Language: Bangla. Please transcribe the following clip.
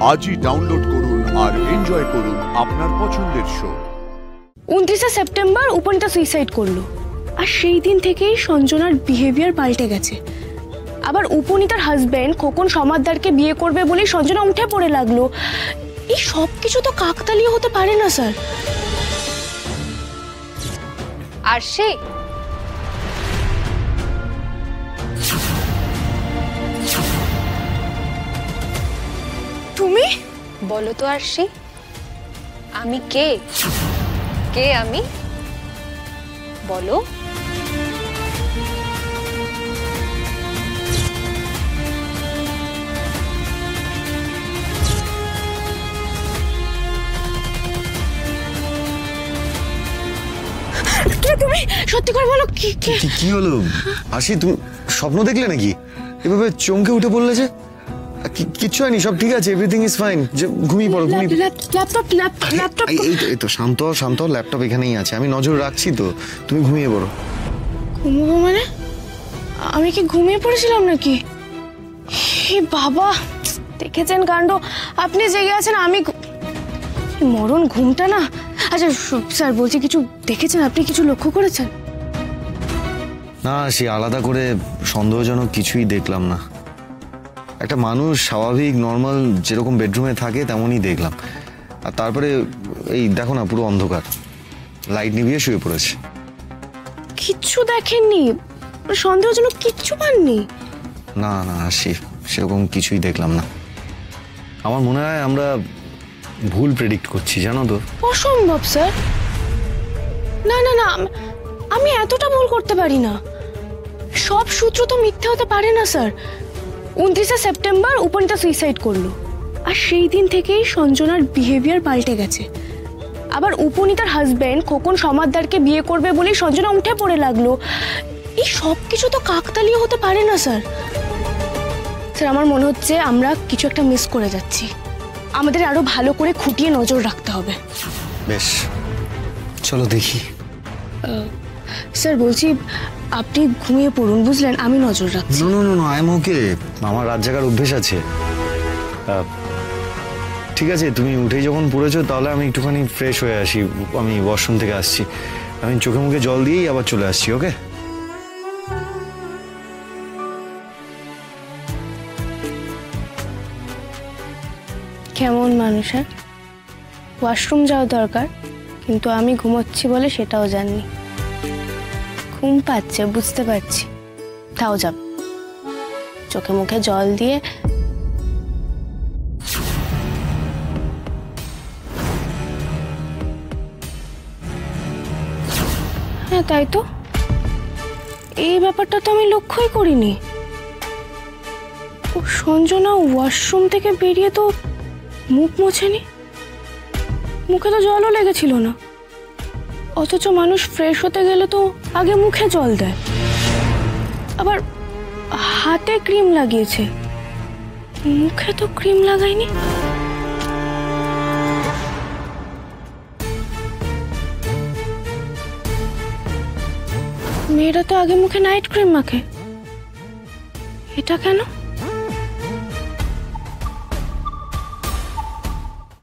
আজই ডাউনলোড করুন আর এনজয় করুন আপনার পছন্দের শো। 29 সেপ্টেম্বর উপনীতা সুইসাইড করলো, আর সেই দিন থেকেই সঞ্জনার বিহেভিয়ার পাল্টে গেছে। আবার উপনীতার হাজবেন্ড খোকন সমাদদারকে বিয়ে করবে বলেই সঞ্জনা উঠে পড়ে লাগলো। এই সব কিছু তো কাকতালীয় হতে পারে না স্যার। আরশি, তুমি বলো তো আরশি, আমি কে? কে আমি বলো? কে তুমি? সত্যি করে বলো, কি কি হলো আশি? তুমি স্বপ্ন দেখলে নাকি? এভাবে চমকে উঠে পড়লে যে? কিচ্ছু হয়নি, সব ঠিক আছে, এভরিথিং ইজ ফাইন। যে ঘুমিয়ে পড়ো, ল্যাপটপ। এই তো শান্ত ল্যাপটপ এখানেই আছে, আমি নজর রাখছি তো, তুমি ঘুমিয়ে পড়ো। ঘুমবো মানে? আমি কি ঘুমিয়ে পড়েছিলাম নাকি? হে বাবা, দেখেছেন কাণ্ড। আপনি জেগে আছেন, আমি মরণ ঘুমটা না। আচ্ছা স্যার বলছি, কিছু দেখেছেন আপনি? কিছু লক্ষ্য করেছেন? না সে আলাদা করে সন্দেহজনক কিছুই দেখলাম না। একটা মানুষ স্বাভাবিক নর্মাল যেরকম বেডরুমে থাকে তেমনই দেখলাম। আর তারপরে এই দেখো না, পুরো অন্ধকার, লাইট নিভিয়ে শুয়ে পড়েছে। কিচ্ছু দেখেননি? সন্দেহজনক কিচ্ছু পাননি? না আশি, সেরকম কিছুই দেখলাম না। আমার মনে হয় আমরা ভুল প্রেডিক্ট করছি, জানো তো। অসম্ভব স্যার। না আমি এতটা ভুল করতে পারি না। সব সূত্র তো মিথ্যে হতে পারে না স্যার। 29 সেপ্টেম্বর উপনীতা সুইসাইড করলো, আর সেই দিন থেকেই সঞ্জনার বিহেভিয়ার পাল্টে গেছে। আবার উপনীতার হাজবেন্ড খোকন সমাদদারকে বিয়ে করবে বলেই সঞ্জনা উঠে পড়ে লাগলো। এই সব কিছু তো কাকতালীয় হতে পারে না স্যার। স্যার আমার মনে হচ্ছে আমরা কিছু একটা মিস করে যাচ্ছি। আমাদের আরো ভালো করে খুঁটিয়ে নজর রাখতে হবে। বেশ, চলো দেখি। স্যার বলছি, আপনি ঘুমিয়ে পড়ুন, বুঝলেন? আমি নজর রাখছি। নো আই এম ওকে, আমার রাত জাগার অভ্যেস আছে। ঠিক আছে, তুমি উঠেই যখন পড়েছো তাহলে আমি একটুখানি ফ্রেশ হয়ে আসি। আমি ওয়াশরুম থেকে আসছি, আমি চোখে মুখে জল দিয়েই আবার চলে আসছি। ওকে? কেমন মানুষের ওয়াশরুম যাওয়া দরকার, কিন্তু আমি ঘুমোচ্ছি বলে সেটাও জাননি। ঘুম পাচ্ছে বুঝতে পারছি, তাও যাব। চোখে মুখে জল দিয়ে হ্যাঁ তাই তো, এই ব্যাপারটা তো আমি লক্ষ্যই করিনি। ও সঞ্জনা ওয়াশরুম থেকে বেরিয়ে তো মুখ মোছেনি, মুখে তো জলও লেগেছিল না। অথচ মানুষ ফ্রেশ হতে গেলে তো আগে মুখে জল দেয়, আবার হাতে ক্রিম লাগিয়েছে, মুখে তো ক্রিম লাগায়নি। মেয়েরা তো আগে মুখে নাইট ক্রিম মাখে, এটা কেন?